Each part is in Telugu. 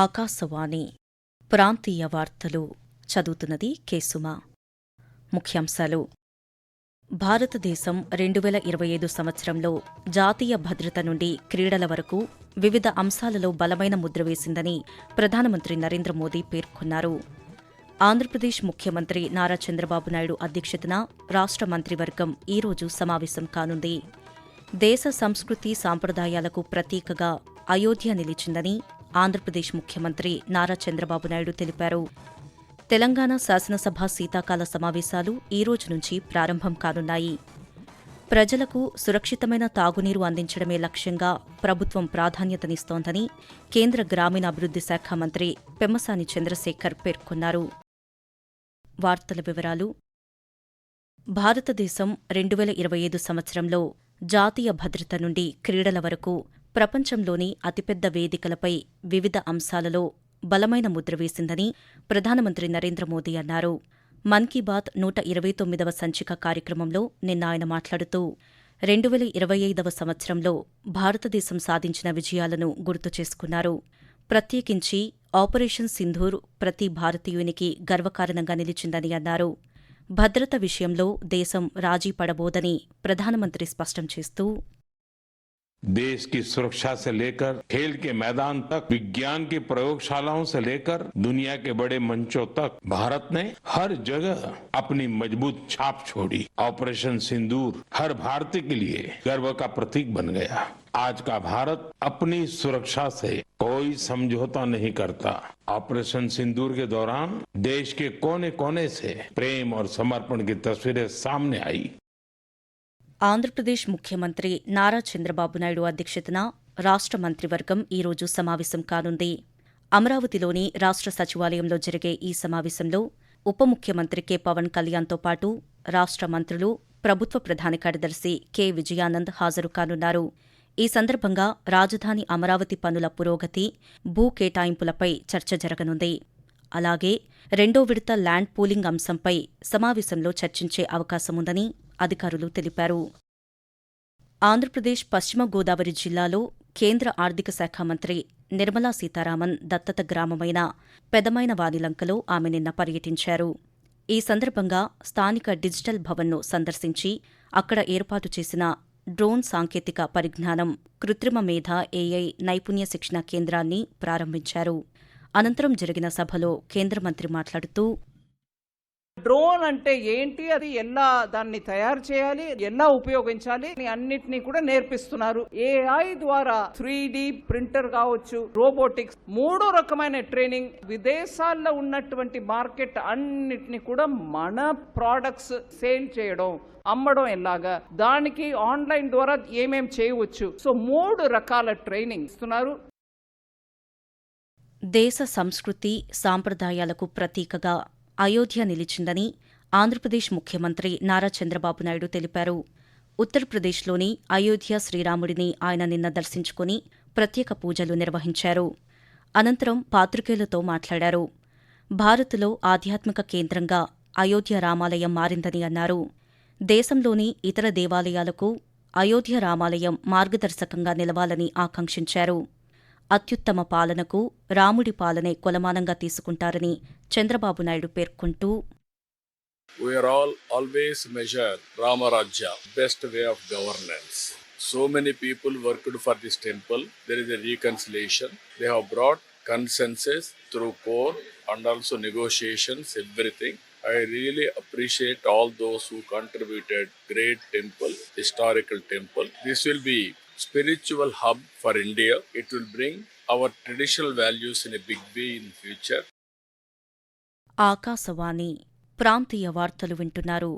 ఆకాశవాణి ప్రాంతీయ వార్తలు చదువుతున్నది కేసుమ. ముఖ్యాంశాలు: భారతదేశం 2025 సంవత్సరంలో జాతీయ భద్రత నుండి క్రీడల వరకు వివిధ అంశాలలో బలమైన ముద్ర వేసిందని ప్రధానమంత్రి నరేంద్ర మోదీ పేర్కొన్నారు. ఆంధ్రప్రదేశ్ ముఖ్యమంత్రి నారా చంద్రబాబు నాయుడు అధ్యక్షతన రాష్ట్ర మంత్రివర్గం ఈరోజు సమావేశం కానుంది. దేశ సంస్కృతి సాంప్రదాయాలకు ప్రతీకగా అయోధ్య నిలిచిందని ఆంధ్రప్రదేశ్ ముఖ్యమంత్రి నారా చంద్రబాబు నాయుడు తెలిపారు. తెలంగాణ శాసనసభ శీతాకాల సమావేశాలు ఈ రోజు నుంచి ప్రారంభం కానున్నాయి. ప్రజలకు సురక్షితమైన తాగునీరు అందించడమే లక్ష్యంగా ప్రభుత్వం ప్రాధాన్యతనిస్తోందని కేంద్ర గ్రామీణాభివృద్ది శాఖ మంత్రి పెమ్మసాని చంద్రశేఖర్ పేర్కొన్నారు. వార్తల వివరాలు: భారతదేశం 2025 సంవత్సరంలో జాతీయ భద్రత నుండి క్రీడల వరకు ప్రపంచంలోని అతిపెద్ద వేదికలపై వివిధ అంశాలలో బలమైన ముద్ర వేసిందని ప్రధానమంత్రి నరేంద్ర మోదీ అన్నారు. మన్ కీ బాత్ 129వ సంచిక కార్యక్రమంలో నిన్న ఆయన మాట్లాడుతూ 2025 సంవత్సరంలో భారతదేశం సాధించిన విజయాలను గుర్తు చేసుకున్నారు. ప్రత్యేకించి ఆపరేషన్ సింధూర్ ప్రతి భారతీయునికి గర్వకారణంగా నిలిచిందని అన్నారు. భద్రత విషయంలో దేశం రాజీ పడబోదని ప్రధానమంత్రి స్పష్టం చేస్తూ, देश की सुरक्षा से लेकर खेल के मैदान तक, विज्ञान की प्रयोगशालाओं से लेकर दुनिया के बड़े मंचों तक भारत ने हर जगह अपनी मजबूत छाप छोड़ी. ऑपरेशन सिंदूर हर भारतीय के लिए गर्व का प्रतीक बन गया. आज का भारत अपनी सुरक्षा से कोई समझौता नहीं करता. ऑपरेशन सिंदूर के दौरान देश के कोने कोने से प्रेम और समर्पण की तस्वीरें सामने आई. ఆంధ్రప్రదేశ్ ముఖ్యమంత్రి నారా చంద్రబాబు నాయుడు అధ్యక్షతన రాష్ట్ర మంత్రివర్గం ఈరోజు సమావేశం కానుంది. అమరావతిలోని రాష్ట్ర సచివాలయంలో జరిగే ఈ సమావేశంలో ఉప ముఖ్యమంత్రి కె పవన్ కళ్యాణ్తో పాటు రాష్ట్ర మంత్రులు, ప్రభుత్వ ప్రధాన కార్యదర్శి కె విజయానంద్ హాజరు కానున్నారు. ఈ సందర్భంగా రాజధాని అమరావతి పనుల పురోగతి, భూ కేటాయింపులపై చర్చ జరగనుంది. అలాగే రెండో విడత ల్యాండ్ పూలింగ్ అంశంపై సమావేశంలో చర్చించే అవకాశముందని అధికారులు తెలిపారు. ఆంధ్రప్రదేశ్ పశ్చిమ గోదావరి జిల్లాలో కేంద్ర ఆర్థిక శాఖ మంత్రి నిర్మలా సీతారామన్ దత్తత గ్రామమైన పెదమైన వానిలంకలో ఆమె నిన్న పర్యటించారు. ఈ సందర్భంగా స్థానిక డిజిటల్ భవన్ను సందర్శించి అక్కడ ఏర్పాటు చేసిన డ్రోన్ సాంకేతిక పరిజ్ఞానం, కృత్రిమ మేధ ఏఐ నైపుణ్య శిక్షణ కేంద్రాన్ని ప్రారంభించారు. అనంతరం జరిగిన సభలో కేంద్ర మంత్రి మాట్లాడుతూ, డ్రోన్ అంటే ఏంటి, అది ఎలా దాన్ని తయారు చేయాలి, ఎలా ఉపయోగించాలి అన్నిటినీ కూడా నేర్పిస్తున్నారు. ఏఐ ద్వారా 3D ప్రింటర్ కావచ్చు, రోబోటిక్స్, 3 రకమైన ట్రైనింగ్. విదేశాల్లో ఉన్నటువంటి మార్కెట్ అన్నిటినీ కూడా మన ప్రోడక్ట్స్ సేల్ చేయడం, అమ్మడం ఎలాగా, దానికి ఆన్లైన్ ద్వారా ఏమేం చేయవచ్చు. సో 3 రకాల ట్రైనింగ్ ఇస్తున్నారు. దేశ సంస్కృతి సాంప్రదాయాలకు ప్రతీకగా అయోధ్య నిలిచిందని ఆంధ్రప్రదేశ్ ముఖ్యమంత్రి నారా చంద్రబాబు నాయుడు తెలిపారు. ఉత్తరప్రదేశ్లోని అయోధ్య శ్రీరాముడిని ఆయన నిన్న దర్శించుకుని ప్రత్యేక పూజలు నిర్వహించారు. అనంతరం పాత్రికేయులతో మాట్లాడారు. భారత్లో ఆధ్యాత్మిక కేంద్రంగా అయోధ్య రామాలయం మారిందని అన్నారు. దేశంలోని ఇతర దేవాలయాలకు అయోధ్య రామాలయం మార్గదర్శకంగా నిలవాలని ఆకాంక్షించారు. అత్యుత్తమ పాలనకు రాముడి పాలనే కొలమానంగా తీసుకుంటారని చంద్రబాబు నాయుడు పేర్కొంటూ, We are all always measure Rama Rajya, best way of governance. So many people worked for this temple. There is a reconciliation. They have brought consensus through court and also negotiations, everything. I really appreciate all those who contributed. Great temple, historical temple. This will be spiritual hub for India. It will bring our traditional values in a big way in future. Akashvani ప్రాంతీయ వార్తలు వింటున్నారు.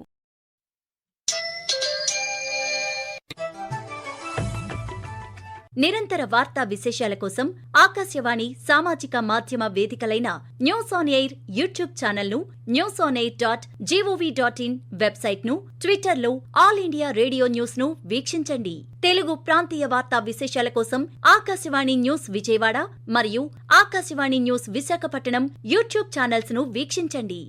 నిరంతర వార్తా విశేషాల కోసం ఆకాశవాణి సామాజిక మాధ్యమ వేదికలైన న్యూస్ ఆన్ ఎయిర్ యూట్యూబ్ ఛానల్ను, newsonair.gov.in వెబ్సైట్ను, ట్విట్టర్లో ఆల్ ఇండియా రేడియో న్యూస్ను వీక్షించండి. తెలుగు ప్రాంతీయ వార్తా విశేషాల కోసం ఆకాశవాణి న్యూస్ విజయవాడ మరియు ఆకాశవాణి న్యూస్ విశాఖపట్నం యూట్యూబ్ ఛానల్స్ను వీక్షించండి.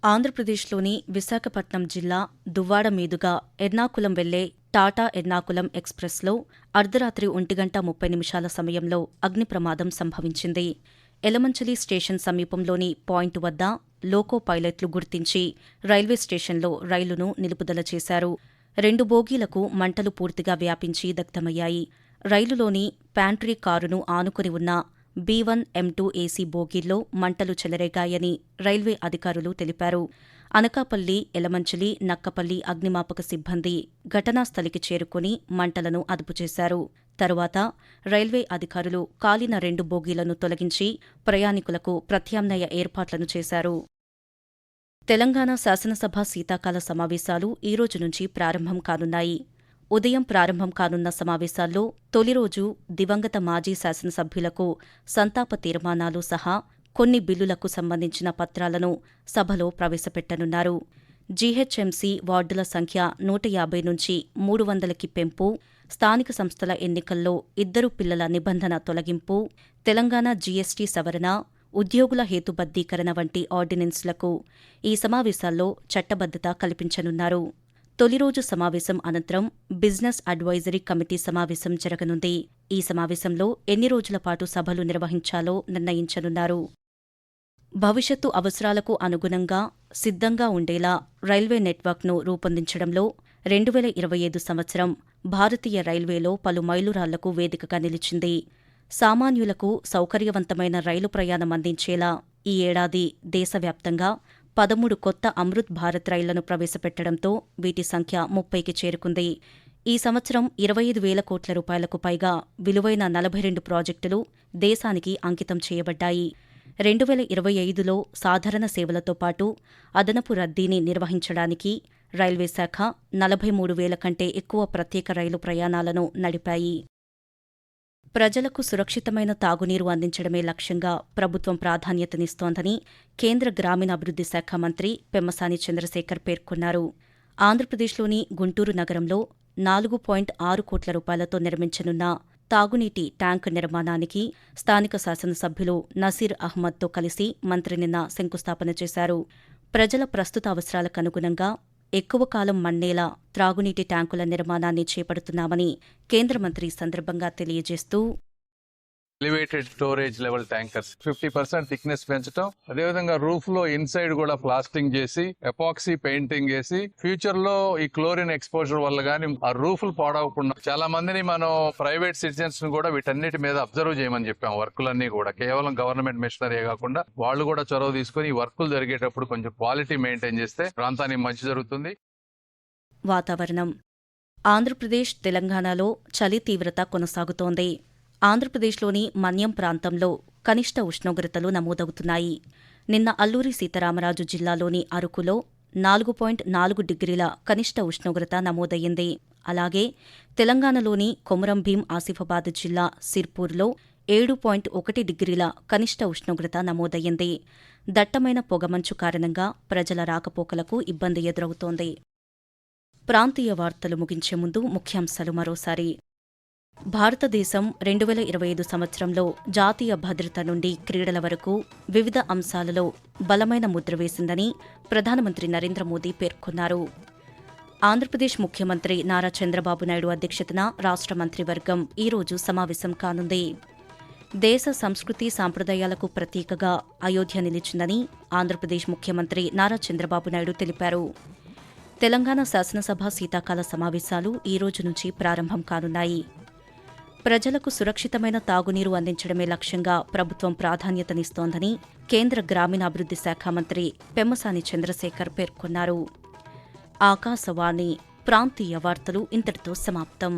ఆంధ్రప్రదేశ్లోని విశాఖపట్నం జిల్లా దువ్వాడ మీదుగా ఎర్నాకులం వెళ్లే టాటా ఎర్నాకులం ఎక్స్ప్రెస్లో అర్ధరాత్రి 1:30 సమయంలో అగ్ని ప్రమాదం సంభవించింది. ఎలమంచిలి స్టేషన్ సమీపంలోని పాయింట్ వద్ద లోకో పైలట్లు గుర్తించి రైల్వే స్టేషన్లో రైలును నిలుపుదల చేశారు. 2 బోగీలకు మంటలు పూర్తిగా వ్యాపించి దగ్ధమయ్యాయి. రైలులోని ప్యాంట్రీ కారును ఆనుకుని ఉన్న B1, M2 ఏసీ బోగీల్లో మంటలు చెలరేగాయని రైల్వే అధికారులు తెలిపారు. అనకాపల్లి, ఎలమంచిలి, నక్కపల్లి అగ్నిమాపక సిబ్బంది ఘటనాస్థలికి చేరుకుని మంటలను అదుపుచేశారు. తరువాత రైల్వే అధికారులు కాలిన 2 బోగీలను తొలగించి ప్రయాణికులకు ప్రత్యామ్నాయ ఏర్పాట్లను చేశారు. తెలంగాణ శాసనసభ శీతాకాల సమావేశాలు ఈ రోజు నుంచి ప్రారంభం కానున్నాయి. ఉదయం ప్రారంభం కానున్న సమావేశాల్లో తొలి రోజు దివంగత మాజీ శాసనసభ్యులకు సంతాప తీర్మానాలు సహా కొన్ని బిల్లులకు సంబంధించిన పత్రాలను సభలో ప్రవేశపెట్టనున్నారు. జీహెచ్ఎంసీ వార్డుల సంఖ్య 150 నుంచి 300కి పెంపు, స్థానిక సంస్థల ఎన్నికల్లో 2 పిల్లల నిబంధన తొలగింపు, తెలంగాణ జీఎస్టీ సవరణ, ఉద్యోగుల హేతుబద్ధీకరణ వంటి ఆర్డినెన్స్లకు ఈ సమావేశాల్లో చట్టబద్ధత కల్పించనున్నారు. తొలి రోజు సమావేశం అనంతరం బిజినెస్ అడ్వైజరీ కమిటీ సమావేశం జరగనుంది. ఈ సమావేశంలో ఎన్ని రోజుల పాటు సభలు నిర్వహించాలో నిర్ణయించనున్నారు. భవిష్యత్తు అవసరాలకు అనుగుణంగా సిద్ధంగా ఉండేలా రైల్వే నెట్వర్క్ను రూపొందించడంలో 2025 సంవత్సరం భారతీయ రైల్వేలో పలు మైలురాళ్లకు వేదికగా నిలిచింది. సామాన్యులకు సౌకర్యవంతమైన రైలు ప్రయాణం అందించేలా ఈ ఏడాది దేశవ్యాప్తంగా 13 కొత్త అమృత్ భారత్ రైళ్లను ప్రవేశపెట్టడంతో వీటి సంఖ్య 30కి చేరుకుంది. ఈ సంవత్సరం 25,000 కోట్ల రూపాయలకు పైగా విలువైన 42 ప్రాజెక్టులు దేశానికి అంకితం చేయబడ్డాయి. 2025లో సాధారణ సేవలతో పాటు అదనపు రద్దీని నిర్వహించడానికి రైల్వే శాఖ 43,000 కంటే ఎక్కువ ప్రత్యేక రైలు ప్రయాణాలను నడిపాయి. ప్రజలకు సురక్షితమైన తాగునీరు అందించడమే లక్ష్యంగా ప్రభుత్వం ప్రాధాన్యతనిస్తోందని కేంద్ర గ్రామీణాభివృద్ధి శాఖ మంత్రి పెమ్మసాని చంద్రశేఖర్ పేర్కొన్నారు. ఆంధ్రప్రదేశ్లోని గుంటూరు నగరంలో 4.6 కోట్ల రూపాయలతో నిర్మించనున్న తాగునీటి ట్యాంకు నిర్మాణానికి స్థానిక శాసనసభ్యులు నసీర్ అహ్మద్తో కలిసి మంత్రి నిన్న శంకుస్థాపన చేశారు. ప్రజల ప్రస్తుత అవసరాలకనుగుణంగా ఎక్కువ కాలం మన్నేలా త్రాగునీటి ట్యాంకుల నిర్మాణాన్ని చేపడుతున్నామని కేంద్ర మంత్రి సందర్భంగా తెలియజేస్తూ elevated storage level tankers 50% thickness పెంచడం, అదేవిధంగా రూఫ్ లో ఇన్సైడ్ కూడా ప్లాస్టింగ్ చేసి ఎపాక్సీ పెయింటింగ్ చేసి ఫ్యూచర్ లో ఈ క్లోరిన్ ఎక్స్పోజర్ వల్ల గానీ ఆ రూఫ్లు పాడవకుండా చాలా మందిని మనం ప్రైవేట్ సిటిజన్స్ ను కూడా వీటన్నిటి మీద అబ్జర్వ్ చేయమని చెప్పాం. వర్కులన్నీ కూడా కేవలం గవర్నమెంట్ మిషనరీ కాకుండా వాళ్ళు కూడా చొరవ తీసుకుని ఈ వర్కులు జరిగేటప్పుడు కొంచెం క్వాలిటీ మెయింటైన్ చేస్తే ప్రాంతానికి మంచి జరుగుతుంది. వాతావరణం. ఆంధ్రప్రదేశ్, తెలంగాణలో చలి తీవ్రత కొనసాగుతోంది. ఆంధ్రప్రదేశ్లోని మన్యం ప్రాంతంలో కనిష్ట ఉష్ణోగ్రతలు నమోదవుతున్నాయి. నిన్న అల్లూరి సీతారామరాజు జిల్లాలోని అరకులో 4.4 డిగ్రీల కనిష్ట ఉష్ణోగ్రత నమోదయ్యింది. అలాగే తెలంగాణలోని కొమురం భీం ఆసిఫాబాద్ జిల్లా సిర్పూర్లో 7.1 డిగ్రీల కనిష్ట ఉష్ణోగ్రత నమోదయ్యింది. దట్టమైన పొగమంచు కారణంగా ప్రజల రాకపోకలకు ఇబ్బంది ఎదురవుతోంది. ప్రాంతీయ వార్తలు ముగించే ముందు ముఖ్యాంశాలు మరోసారి. భారతదేశం 2025 సంవత్సరంలో జాతీయ భద్రత నుండి క్రీడల వరకు వివిధ అంశాలలో బలమైన ముద్ర వేసిందని ప్రధానమంత్రి నరేంద్ర మోదీ పేర్కొన్నారు. ఆంధ్రప్రదేశ్ ముఖ్యమంత్రి నారా చంద్రబాబు నాయుడు అధ్యక్షతన రాష్ట్ర మంత్రివర్గం ఈరోజు సమావేశం కానుంది. దేశ సంస్కృతి సాంప్రదాయాలకు ప్రతీకగా అయోధ్య నిలిచిందని ఆంధ్రప్రదేశ్ ముఖ్యమంత్రి నారా చంద్రబాబు నాయుడు తెలిపారు. తెలంగాణ శాసనసభ శీతాకాల సమావేశాలు ఈ రోజు నుంచి ప్రారంభం కానున్నాయి. ప్రజలకు సురక్షితమైన తాగునీరు అందించడమే లక్ష్యంగా ప్రభుత్వం ప్రాధాన్యతనిస్తోందని కేంద్ర గ్రామీణాభివృద్ధి శాఖ మంత్రి పెమ్మసాని చంద్రశేఖర్ పేర్కొన్నారు. ఆకాశవాణి ప్రాంతీయ వార్తలు ఇంతటితో సమాప్తం.